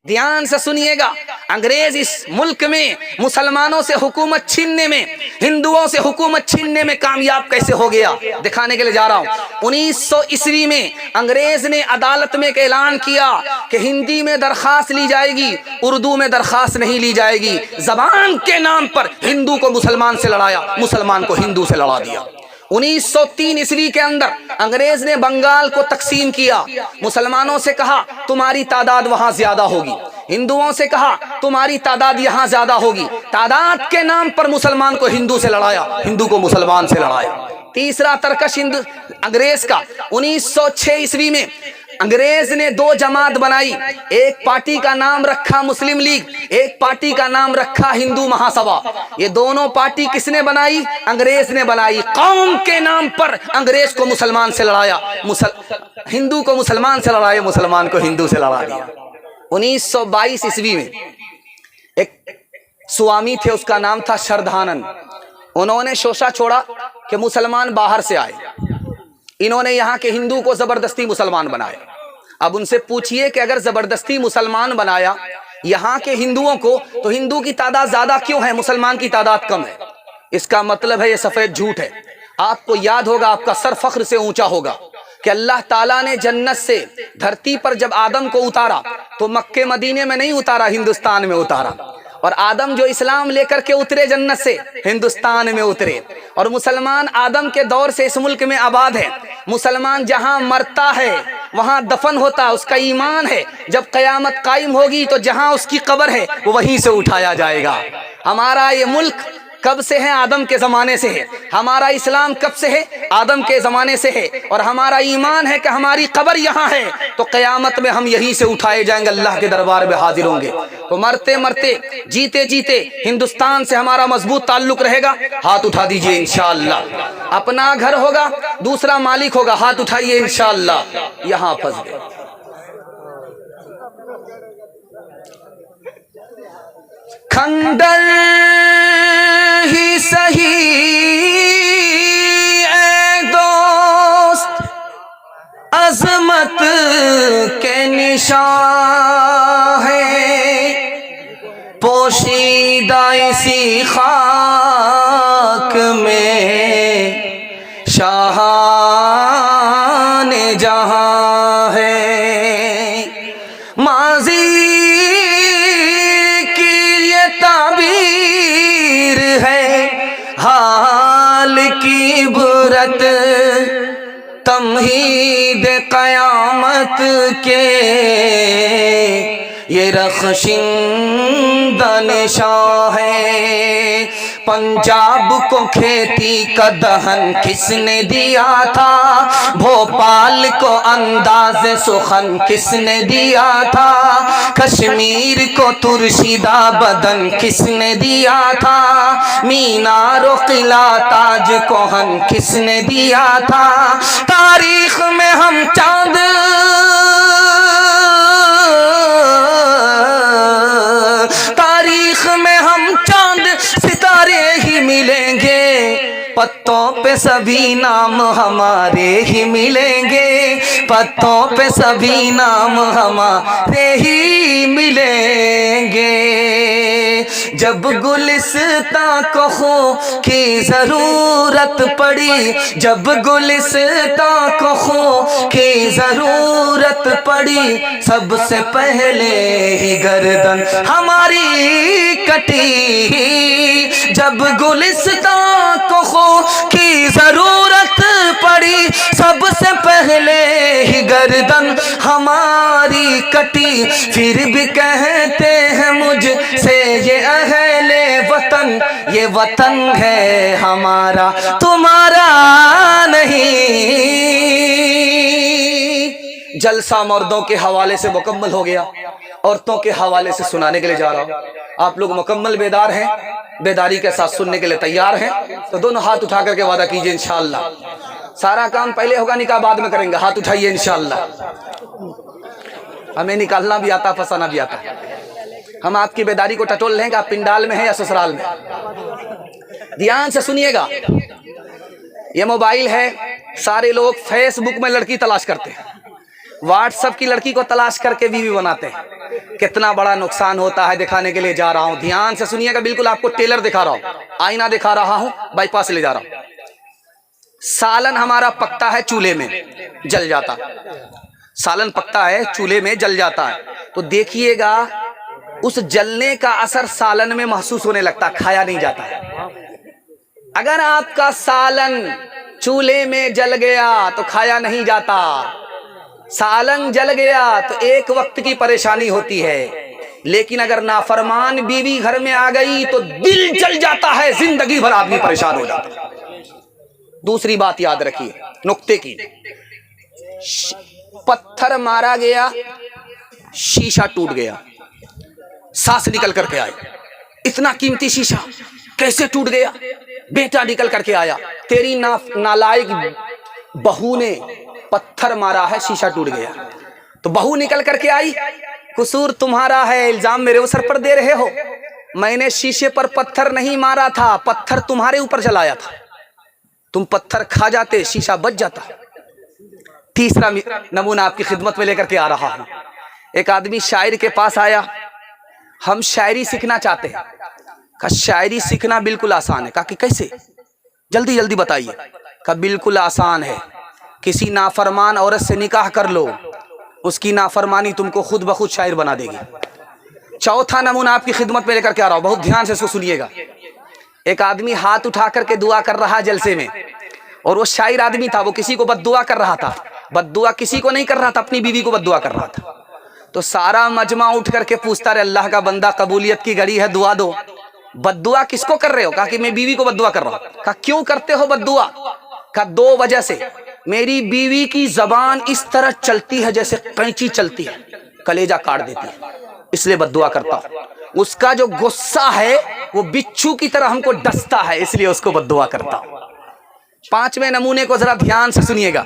ध्यान से सुनिएगा, अंग्रेज इस मुल्क में मुसलमानों से हुकूमत छीनने में, हिंदुओं से हुकूमत छीनने में कामयाब कैसे हो गया दिखाने के लिए जा रहा हूं। 1900 ईस्वी में अंग्रेज ने अदालत में एक ऐलान किया कि हिंदी में दरखास्त ली जाएगी, उर्दू में दरखास्त नहीं ली जाएगी। जबान के नाम पर हिंदू को मुसलमान से लड़ाया, मुसलमान को हिंदू से लड़ा दिया। 1903 ईस्वी के अंदर अंग्रेज ने बंगाल को तकसीम किया। मुसलमानों से कहा तुम्हारी तादाद वहां ज्यादा होगी, हिंदुओं से कहा तुम्हारी तादाद यहां ज्यादा होगी। तादाद के नाम पर मुसलमान को हिंदू से लड़ाया, हिंदू को मुसलमान से लड़ाया। तीसरा तरकश अंग्रेज का 1906 ईस्वी में अंग्रेज ने 2 जमात बनाई। एक पार्टी का नाम रखा मुस्लिम लीग, एक पार्टी का नाम रखा हिंदू महासभा। ये दोनों पार्टी किसने बनाई? अंग्रेज ने बनाई। कौम के नाम पर अंग्रेज को मुसलमान से लड़ाया, हिंदू को मुसलमान से लड़ाया, मुसलमान को हिंदू से लड़ा दिया। 1922 ईस्वी में एक स्वामी थे, उसका नाम था शरधानंद। उन्होंने शोषा छोड़ा कि मुसलमान बाहर से आए, इन्होंने यहाँ के हिंदू को जबरदस्ती मुसलमान बनाया। अब उनसे पूछिए कि अगर जबरदस्ती मुसलमान बनाया यहाँ के हिंदुओं को, तो हिंदू की तादाद ज्यादा क्यों है, मुसलमान की तादाद कम है? इसका मतलब है ये सफेद झूठ है। आपको याद होगा, आपका सर फख्र से ऊंचा होगा कि अल्लाह ताला ने जन्नत से धरती पर जब आदम को उतारा तो मक्के मदीने में नहीं उतारा, हिंदुस्तान में उतारा। और आदम जो इस्लाम लेकर के उतरे जन्नत से, हिंदुस्तान में उतरे। और मुसलमान आदम के दौर से इस मुल्क में आबाद है। मुसलमान जहां मरता है वहां दफन होता, उसका ईमान है जब कयामत कायम होगी तो जहां उसकी कब्र है वो वहीं से उठाया जाएगा। हमारा ये मुल्क कब से है? आदम के ज़माने से है। हमारा इस्लाम कब से है? आदम के ज़माने से है। और हमारा ईमान है कि हमारी कब्र यहाँ है तो क़यामत में हम यहीं से उठाए जाएंगे, अल्लाह के दरबार में हाजिर होंगे। तो मरते मरते जीते जीते हिंदुस्तान से हमारा मजबूत ताल्लुक रहेगा। हाथ उठा दीजिए इंशाअल्लाह। अपना घर होगा, दूसरा मालिक होगा, हाथ उठाइए इंशाअल्लाह। यहाँ फंस गए। खंडर ही सही ऐ दोस्त, अजमत के निशान है, पोशीदा इसी खाक में शाहान जहां है। माजी हाल की बुरत तमहीद क़यामत के, ये रख्शिंदा निशान है। पंजाब को खेती का दहन किसने दिया था, भोपाल को अंदाज़ सुखन किसने दिया था, कश्मीर को तुर्शिदा बदन किसने दिया था, मीनार किला ताज कोहन किसने दिया था। तारीख में हम चांद मिलेंगे, पत्तों पे सभी नाम हमारे ही मिलेंगे, पत्तों पे सभी नाम हमारे ही मिलेंगे। जब गुलिस्तां को खो की जरूरत पड़ी, जब गुलिस्तां को खो की जरूरत पड़ी, सबसे पहले ही गर्दन हमारी कटी। जब गुलिस्तां को खो की जरूरत पड़ी, सबसे पहले ही गर्दन हमारी कटी। फिर भी कहते हैं मुझसे ये अहले वतन, ये वतन है हमारा तुम्हारा नहीं। जलसा मर्दों के हवाले से मुकम्मल हो गया, औरतों के हवाले से सुनाने के लिए जा रहा हूँ। आप लोग मुकम्मल बेदार हैं, बेदारी के साथ सुनने के लिए तैयार हैं? तो दोनों हाथ उठा करके वादा कीजिए इंशाअल्लाह। सारा काम पहले होगा, निकाह बाद में करेंगे। हाथ उठाइए इंशाअल्लाह। हमें निकालना भी आता, फंसाना भी आता। हम आपकी बेदारी को टटोल लेंगे, आप पिंडाल में हैं या ससुराल में। ध्यान से सुनिएगा, ये मोबाइल है, सारे लोग फेसबुक में लड़की तलाश करते हैं, व्हाट्सएप की लड़की को तलाश करके बीवी बनाते हैं। कितना बड़ा नुकसान होता है दिखाने के लिए जा रहा हूं। ध्यान से सुनिएगा, बिल्कुल आपको टेलर दिखा रहा हूं, आईना दिखा रहा हूं, बाईपास ले जा रहा हूं। सालन हमारा पकता है चूल्हे में, जल जाता, सालन पकता है चूल्हे में, जल जाता है। तो देखिएगा उस जलने का असर सालन में महसूस होने लगता, खाया नहीं जाता है। अगर आपका सालन चूल्हे में जल गया तो खाया नहीं जाता, सालन जल गया तो एक वक्त की परेशानी होती है, लेकिन अगर नाफरमान बीवी घर में आ गई तो दिल जल जाता है, जिंदगी भर आदमी परेशान हो जाता है। दूसरी बात याद रखिए नुक्ते की, पत्थर मारा गया, शीशा टूट गया, सांस निकल करके आई, इतना कीमती शीशा कैसे टूट गया? बेटा निकल करके आया, तेरी नालायक बहू ने पत्थर मारा है, शीशा टूट गया। तो बहू निकल करके आई, कसूर तुम्हारा है, इल्जाम मेरे सर पर दे रहे हो, मैंने शीशे पर पत्थर नहीं मारा था, पत्थर तुम्हारे ऊपर चलाया था, तुम पत्थर खा जाते, शीशा बच जाता। तीसरा नमूना आपकी खिदमत में लेकर के आ रहा हूं। एक आदमी शायर के पास आया, हम शायरी सीखना चाहते हैं। कहा शायरी सीखना बिल्कुल आसान है। कहा कि कैसे, जल्दी जल्दी बताइए। कहा बिल्कुल आसान है, किसी नाफरमान औरत से निकाह कर लो, उसकी नाफरमानी तुमको खुद ब खुद शायर बना देगी। चौथा नमूना आपकी खिदमत में लेकर के आ रहा हूं, बहुत ध्यान से इसको सुनिएगा। एक आदमी हाथ उठा करके दुआ कर रहा जलसे में, और वो शायर आदमी था, वो किसी को बद्दुआ कर रहा था। बद्दुआ किसी को नहीं कर रहा था, अपनी बीवी को बद्दुआ कर रहा था। तो सारा मजमा उठ करके पूछता रहे, अल्लाह का बंदा कबूलियत की घड़ी है, दुआ दो। बद्दुआ किसको कर रहे हो? कहा कि मैं बीवी को बद्दुआ कर रहा हूं। कहा क्यों करते हो बद्दुआ? कहा दो वजह से, मेरी बीवी की जबान इस तरह चलती है जैसे कैंची चलती है, कलेजा काट देती है, इसलिए बद्दुआ करता हूं। उसका जो गुस्सा है वो बिच्छू की तरह हमको डसता है, इसलिए उसको बद्दुआ करता हूं। पांचवें नमूने को जरा ध्यान से सुनिएगा।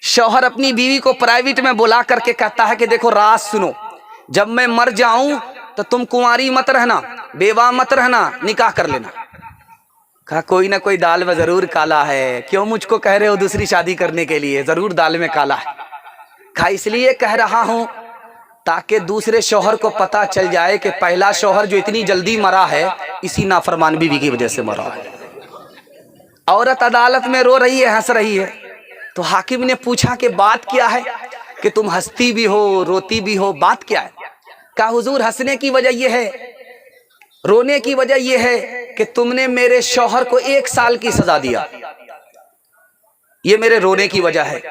शौहर अपनी बीवी को प्राइवेट में बुला करके कहता है कि देखो राज सुनो, जब मैं मर जाऊं तो तुम कुंवारी मत रहना, बेवा मत रहना, निकाह कर लेना। कहा कोई ना कोई दाल में जरूर काला है, क्यों मुझको कह रहे हो दूसरी शादी करने के लिए? जरूर दाल में काला है। कहा इसलिए कह रहा हूं ताकि दूसरे शौहर को पता चल जाए कि पहला शौहर जो इतनी जल्दी मरा है इसी नाफरमान बीवी की वजह से मरा है। औरत अदालत में रो रही है, हंस रही है। तो हाकिम ने पूछा कि बात क्या है कि तुम हंसती भी हो रोती भी हो, बात क्या है? कहा हुजूर हंसने की वजह यह है, रोने की वजह यह है कि तुमने मेरे शौहर को 1 साल की सजा दिया, ये मेरे रोने की वजह है।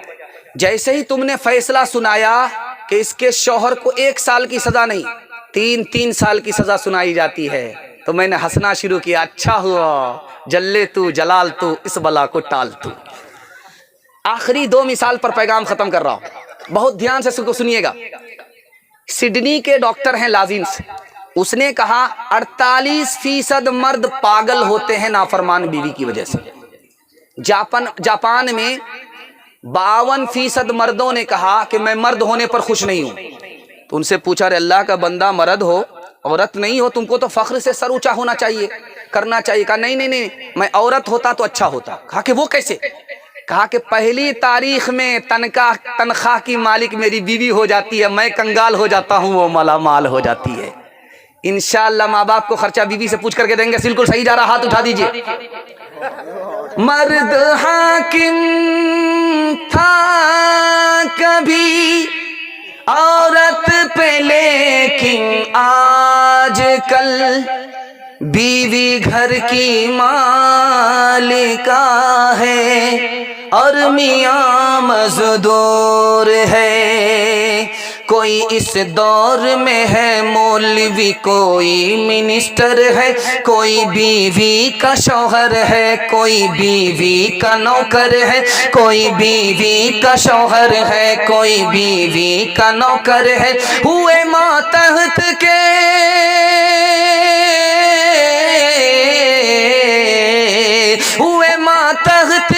जैसे ही तुमने फैसला सुनाया कि इसके शौहर को 1 साल की सजा नहीं 3 साल की सजा सुनाई जाती है, तो मैंने हंसना शुरू किया। अच्छा हुआ, जल्ले तू जलाल तू, इस बला को टाल तू। आखिरी 2 मिसाल पर पैगाम खत्म कर रहा हूं, बहुत ध्यान से सुनिएगा। सिडनी के डॉक्टर हैं लाजिम्स, उसने कहा 48% मर्द पागल होते हैं नाफरमान बीवी की वजह से। जापान में 52% मर्दों ने कहा कि मैं मर्द होने पर खुश नहीं हूं। तो उनसे पूछा, रे अल्लाह का बंदा, मर्द हो औरत नहीं हो, तुमको तो फख्र से सर ऊंचा होना चाहिए, करना चाहिए। कहा नहीं, मैं औरत होता तो अच्छा होता। कहा कि वो कैसे? कहा कि पहली तारीख में तनख्वाह की मालिक मेरी बीवी हो जाती है, मैं कंगाल हो जाता हूं, वो मालामाल हो जाती है। इंशाअल्लाह माँ बाप को खर्चा बीवी से पूछ करके देंगे। बिल्कुल सही जा रहा, हाथ उठा दीजिए। मर्द हाकिम था कभी औरत पे, लेकिन आजकल बीवी घर की मालिका है और मियां मजदूर है। कोई इस दौर में है मौलवी, कोई मिनिस्टर है, कोई बीवी का शौहर है, कोई बीवी का नौकर है, कोई बीवी का शौहर है, कोई बीवी का नौकर है। हुए मातहत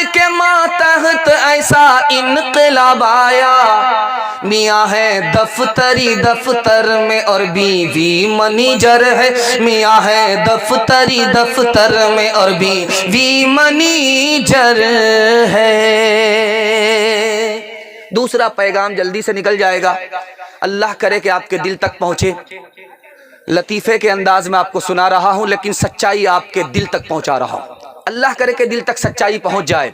के मातहत ऐसा इनकलाब आया, मियाँ है दफ्तरी दफ्तर में और बीवी मनीजर है, मियाँ है दफ्तरी दफ्तर में और बीवी मनीजर है। दूसरा पैगाम जल्दी से निकल जाएगा। اللہ کرے کہ آپ کے دل تک پہنچے. لطیفے کے انداز میں آپ کو سنا رہا ہوں لیکن سچائی آپ کے دل تک پہنچا رہا ہوں. اللہ کرے کہ دل تک سچائی پہنچ جائے.